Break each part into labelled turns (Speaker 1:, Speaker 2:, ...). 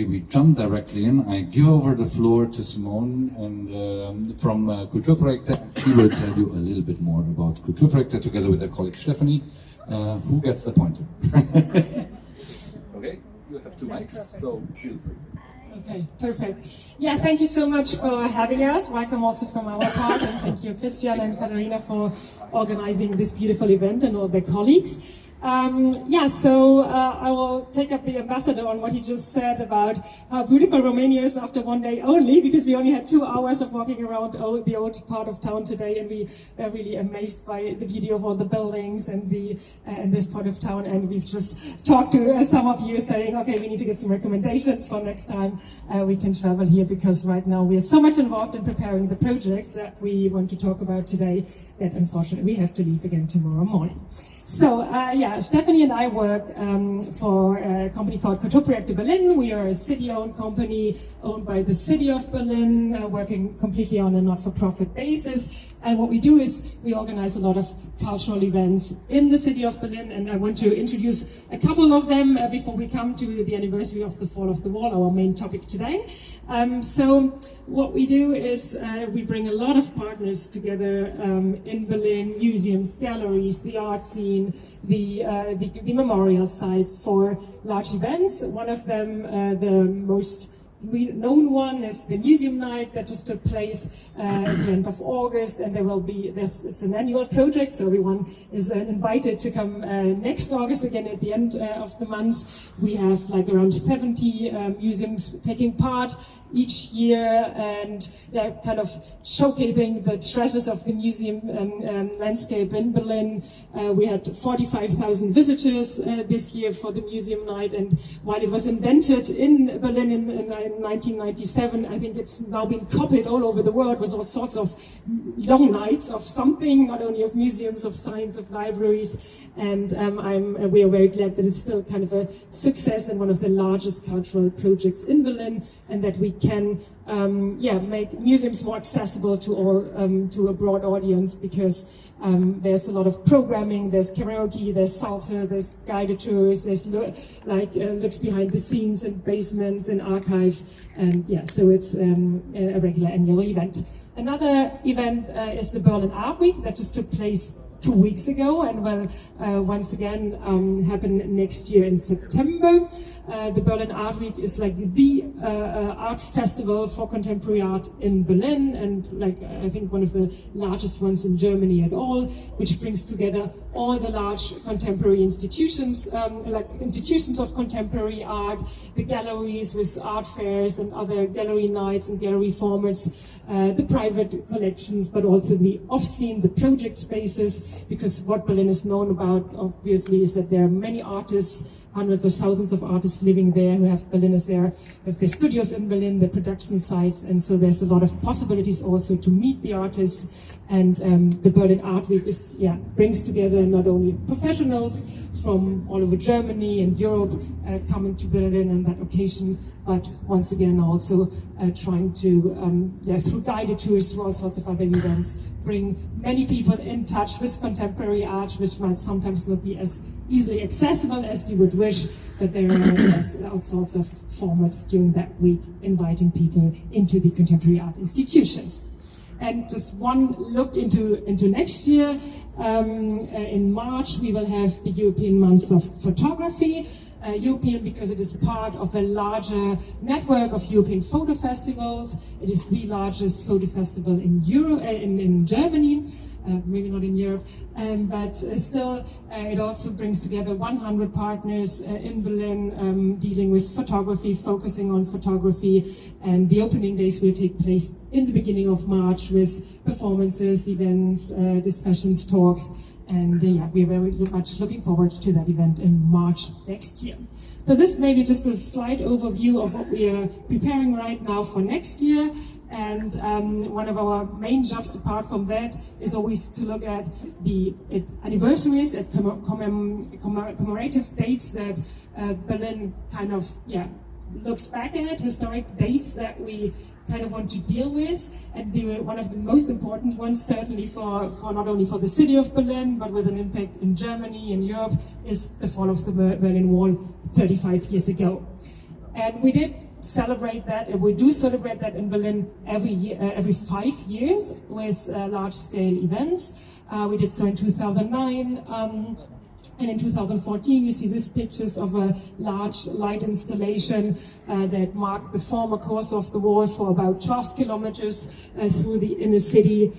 Speaker 1: we jump directly in. I give over the floor to Simone and from KULTURPROJECTE. She will tell you a little bit more about KULTURPROJECTE together with her colleague Stephanie, who gets the pointer. Okay, you have two mics, so feel free.
Speaker 2: Okay, perfect. Yeah, thank you so much for having us. Welcome also from our part, and thank you, Christian and Katharina, for organizing this beautiful event and all their colleagues. I will take up the ambassador on what he just said about how beautiful Romania is after one day only, because we only had 2 hours of walking around the old part of town today, and we were really amazed by the beauty of all the buildings and this part of town. And we've just talked to some of you saying, okay, we need to get some recommendations for next time we can travel here, because right now we are so much involved in preparing the projects that we want to talk about today that unfortunately we have to leave again tomorrow morning. So, Stephanie and I work for a company called KULTURPROJECTE Berlin. We are a city-owned company owned by the city of Berlin, working completely on a not-for-profit basis. And what we do is we organize a lot of cultural events in the city of Berlin, and I want to introduce a couple of them before we come to the anniversary of the Fall of the Wall, our main topic today. So what we do is we bring a lot of partners together in Berlin: museums, galleries, the art scene, the memorial sites for large events. One of them, the most known one, is the museum night that just took place at the end of August, and it's an annual project, so everyone is invited to come next August again at the end of the month. We have like around 70 museums taking part each year, and they're kind of showcasing the treasures of the museum landscape in Berlin. We had 45,000 visitors this year for the museum night, and while it was invented in Berlin in 1997, I think it's now been copied all over the world with all sorts of long nights of something, not only of museums, of science, of libraries, and we are very glad that it's still kind of a success and one of the largest cultural projects in Berlin, and that we can make museums more accessible to all to a broad audience, because there's a lot of programming. There's karaoke, there's salsa, there's guided tours, there's looks behind the scenes and basements and archives, and so it's a regular annual event. Another event is the Berlin Art Week that just took place 2 weeks ago, and will once again happen next year in September. The Berlin Art Week is like the art festival for contemporary art in Berlin, and I think one of the largest ones in Germany at all, which brings together all the large contemporary institutions, institutions of contemporary art, the galleries with art fairs and other gallery nights and gallery formats, the private collections, but also the off-scene, the project spaces. Because what Berlin is known about, obviously, is that there are many artists, hundreds or thousands of artists living there who have Berliners there, have their studios in Berlin, their production sites, and so there's a lot of possibilities also to meet the artists. And the Berlin Art Week brings together not only professionals from all over Germany and Europe coming to Berlin on that occasion, but once again also trying to, through guided tours, through all sorts of other events, bring many people in touch with contemporary art, which might sometimes not be as easily accessible as you would wish, but there are all sorts of formats during that week inviting people into the contemporary art institutions. And just one look into next year. In March, we will have the European Month of Photography. European because it is part of a larger network of European photo festivals. It is the largest photo festival in in Germany. Maybe not in Europe, but still it also brings together 100 partners in Berlin dealing with photography, focusing on photography, and the opening days will take place in the beginning of March with performances, events, discussions, talks, and we're very much looking forward to that event in March next year. So this may be just a slight overview of what we are preparing right now for next year. And one of our main jobs, apart from that, is always to look at the anniversaries, at commemorative dates that Berlin kind of, looks back at, historic dates that we kind of want to deal with. And one of the most important ones, certainly for not only for the city of Berlin, but with an impact in Germany and Europe, is the fall of the Berlin Wall 35 years ago. And we did celebrate that, and we do celebrate that in Berlin every year, every 5 years with large-scale events. We did so in 2009, and in 2014 you see these pictures of a large light installation that marked the former course of the wall for about 12 kilometers through the inner city.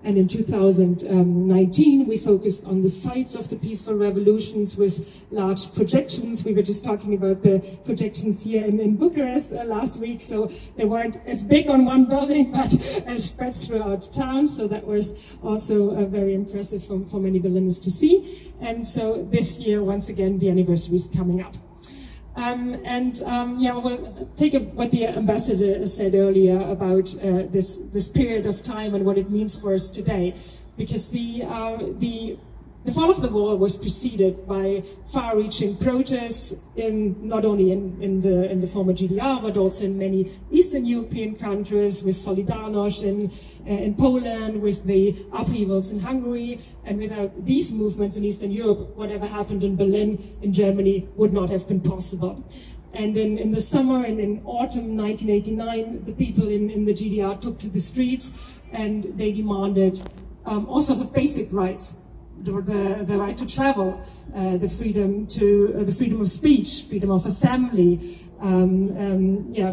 Speaker 2: And in 2019, we focused on the sites of the peaceful revolutions with large projections. We were just talking about the projections here in Bucharest last week, so they weren't as big on one building, but spread throughout town. So that was also very impressive for many Berliners to see. And so this year, once again, the anniversary is coming up. We'll take what the ambassador said earlier about this period of time and what it means for us today, because the fall of the wall was preceded by far-reaching protests not only in the former GDR, but also in many Eastern European countries, with Solidarność in Poland, with the upheavals in Hungary. And without these movements in Eastern Europe, whatever happened in Berlin, in Germany, would not have been possible. And in the summer and in autumn 1989, the people in the GDR took to the streets, and they demanded all sorts of basic rights. The right to travel, the freedom of speech, freedom of assembly,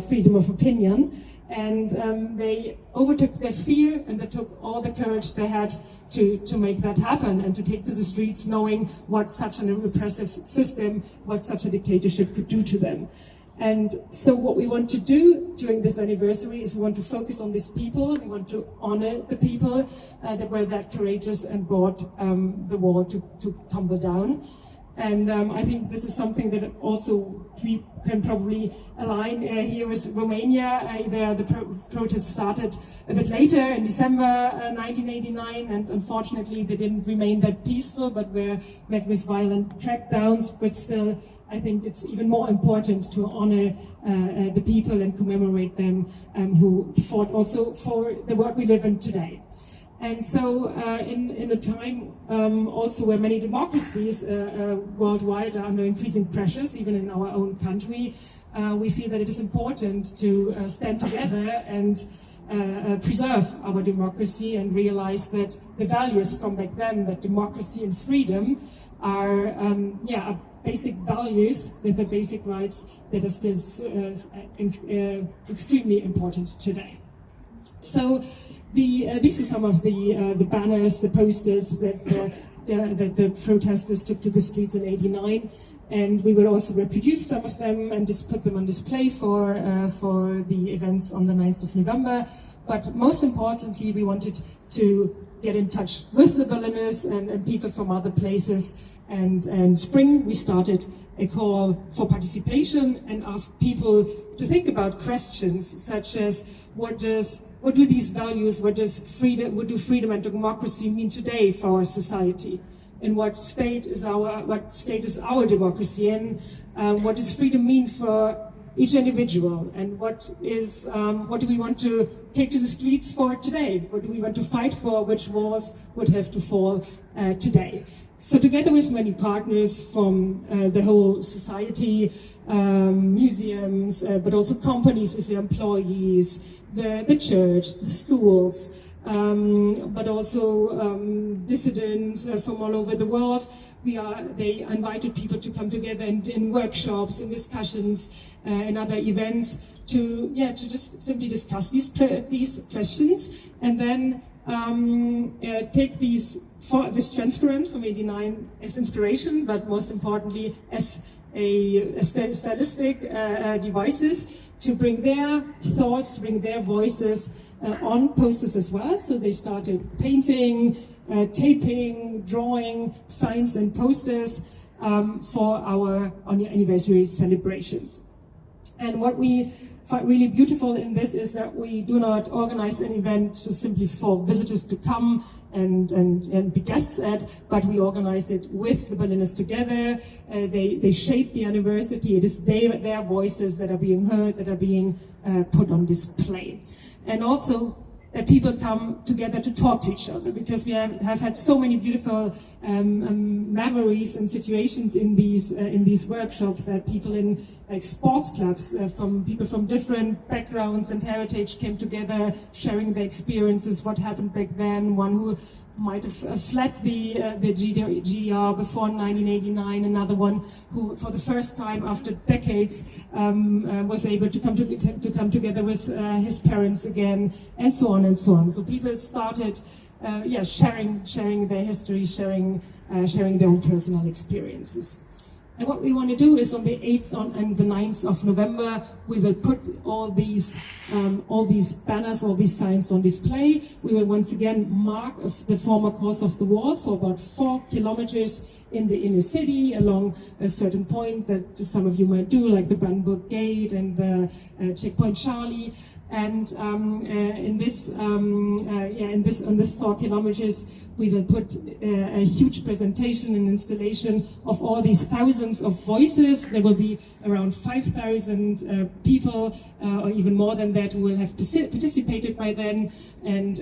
Speaker 2: freedom of opinion, and they overtook their fear, and they took all the courage they had to make that happen and to take to the streets, knowing what such a repressive system, what such a dictatorship could do to them. And so what we want to do during this anniversary is we want to focus on these people. We want to honor the people that were that courageous and brought the wall to tumble down. And I think this is something that also we can probably align here with Romania. The protests started a bit later in December 1989, and unfortunately they didn't remain that peaceful, but were met with violent crackdowns. But still, I think it's even more important to honor the people and commemorate them who fought also for the world we live in today. And so in a time also where many democracies worldwide are under increasing pressures, even in our own country, we feel that it is important to stand together and preserve our democracy and realize that the values from back then, that democracy and freedom are basic values with the basic rights that are still extremely important today. So these are some of the banners, the posters that the protesters took to the streets in '89, and we will also reproduce some of them and just put them on display for the events on the 9th of November. But most importantly, we wanted to get in touch with the Berliners and people from other places. And in spring, we started a call for participation and asked people to think about questions such as what do these values, what do freedom and democracy mean today for our society? In what state is our democracy in? What does freedom mean for each individual? And what do we want to take to the streets for today? What do we want to fight for? Which walls would have to fall today? So together with many partners from the whole society, museums, but also companies with their employees, the church, the schools, but also dissidents from all over the world. They invited people to come together in workshops, in discussions, and other events to just simply discuss these questions, and then take this transparent from '89 as inspiration, but most importantly as stylistic devices to bring their thoughts, to bring their voices on posters as well. So they started painting, taping, drawing signs and posters for our anniversary celebrations. And what we find really beautiful in this is that we do not organize an event just simply for visitors to come and be guests at, but we organize it with the Berliners together. They shape the anniversary. It is their voices that are being heard, that are being put on display. And also, that people come together to talk to each other, because we have had so many beautiful memories and situations in these workshops, that people in like sports clubs, from people from different backgrounds and heritage came together, sharing their experiences, what happened back then. One who might have fled the GDR before 1989, another one who, for the first time after decades, was able to come together with his parents again, and so on and so on. So people started, sharing their history, sharing their own personal experiences. And what we want to do is on the 8th and the 9th of November, we will put all these banners, all these signs on display. We will once again mark the former course of the wall for about 4 kilometers in the inner city along a certain point that some of you might do, like the Brandenburg Gate and the Checkpoint Charlie. And on this 4 kilometers, we will put a huge presentation and installation of all these thousands of voices. There will be around 5,000 people, or even more than that, who will have participated by then, and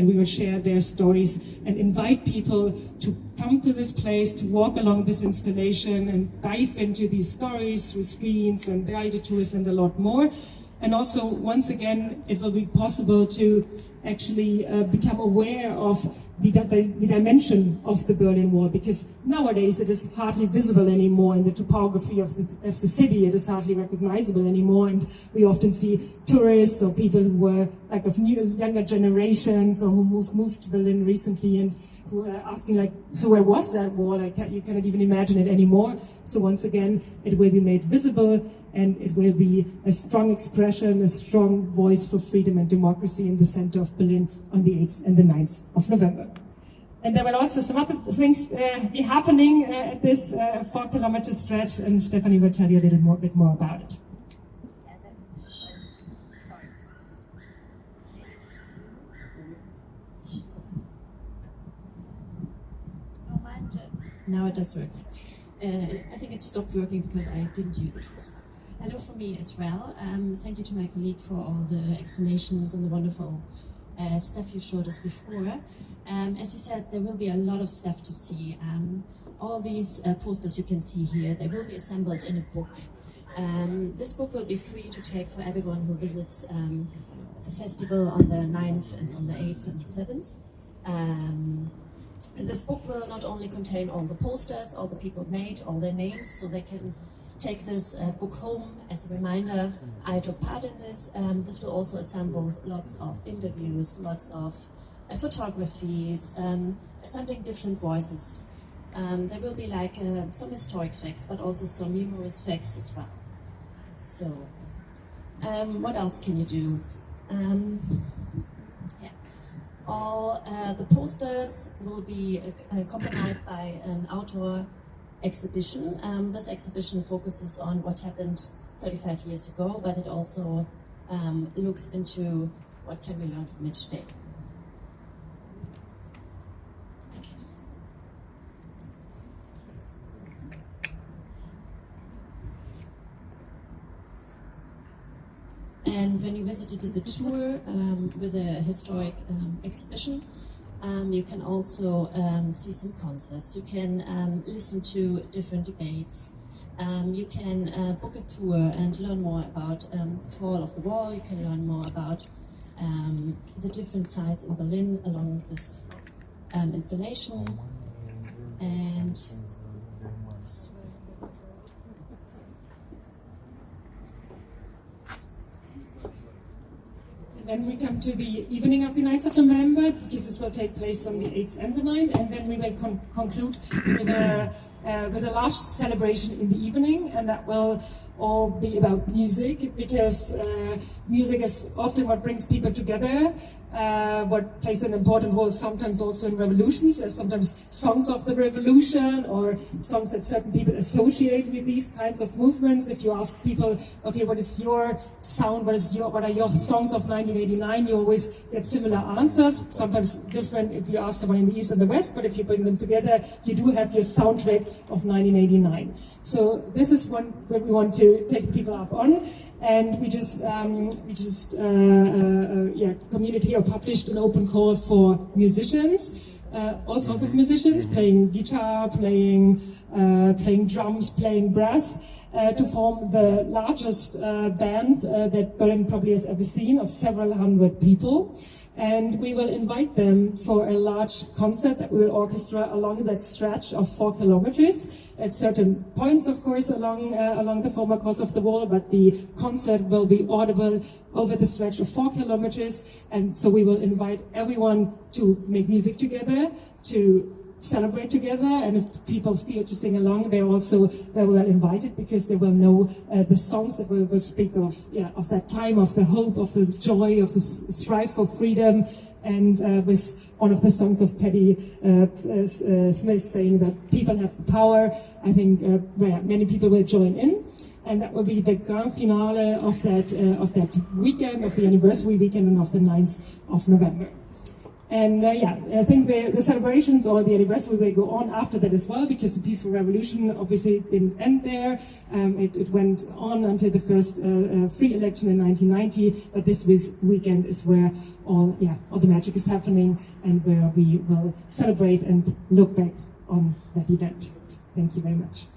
Speaker 2: we will share their stories and invite people to come to this place, to walk along this installation and dive into these stories through screens and guided tours and a lot more. And also, once again, it will be possible to actually become aware of the dimension of the Berlin Wall, because nowadays it is hardly visible anymore in the topography of the city. It is hardly recognizable anymore, and we often see tourists or people who were like of younger generations or who moved to Berlin recently and who are asking, like, so where was that wall? You cannot even imagine it anymore. So once again, it will be made visible, and it will be a strong expression, a strong voice for freedom and democracy in the center of Berlin on the 8th and the 9th of November. And there will also some other things be happening at this 4-kilometer stretch, and Stephanie will tell you a little bit more about it.
Speaker 3: Now it does work. I think it stopped working because I didn't use it for so long. Hello from me as well. Thank you to my colleague for all the explanations and the wonderful stuff you showed us before. As you said, there will be a lot of stuff to see. All these posters you can see here, they will be assembled in a book. This book will be free to take for everyone who visits the festival on the 9th and on the 8th and 7th. And this book will not only contain all the posters, all the people made, all their names, so they can take this book home as a reminder. I took part in this. This will also assemble lots of interviews, lots of photographies, assembling different voices. There will be like some historic facts, but also some humorous facts as well. So, what else can you do? All the posters will be accompanied by an outdoor exhibition. This exhibition focuses on what happened 35 years ago, but it also looks into what can we learn from it today. And when you visited the tour with a historic exhibition, you can also see some concerts. You can listen to different debates. You can book a tour and learn more about the fall of the wall. You can learn more about the different sites in Berlin along this installation. And
Speaker 2: then we come to the evening of the 9th of November, because this will take place on the 8th and the 9th, and then we will conclude with a large celebration in the evening, and that will all be about music, because music is often what brings people together, what plays an important role sometimes also in revolutions. There's sometimes songs of the revolution or songs that certain people associate with these kinds of movements. If you ask people, okay, what is your sound, what are your songs of 1989, you always get similar answers, sometimes different if you ask someone in the East and the West, but if you bring them together, you do have your soundtrack of 1989. So this is one that we want to take the people up on. And we just community or published an open call for musicians, all sorts of musicians playing guitar, playing drums, playing brass, to form the largest band that Berlin probably has ever seen, of several hundred people. And we will invite them for a large concert that we will orchestrate along that stretch of 4 kilometers at certain points, of course, along the former course of the wall, but the concert will be audible over the stretch of 4 kilometers. And so we will invite everyone to make music together, to celebrate together, and if people feel to sing along, they're also very well invited, because they will know the songs that we will speak of that time, of the hope, of the joy, of the strive for freedom, and with one of the songs of Patti Smith saying that people have the power. I think many people will join in, and that will be the grand finale of that weekend, of the anniversary weekend, and of the 9th of November. And I think the celebrations or the anniversary will go on after that as well, because the peaceful revolution obviously didn't end there. It went on until the first free election in 1990, but this weekend is where all the magic is happening, and where we will celebrate and look back on that event. Thank you very much.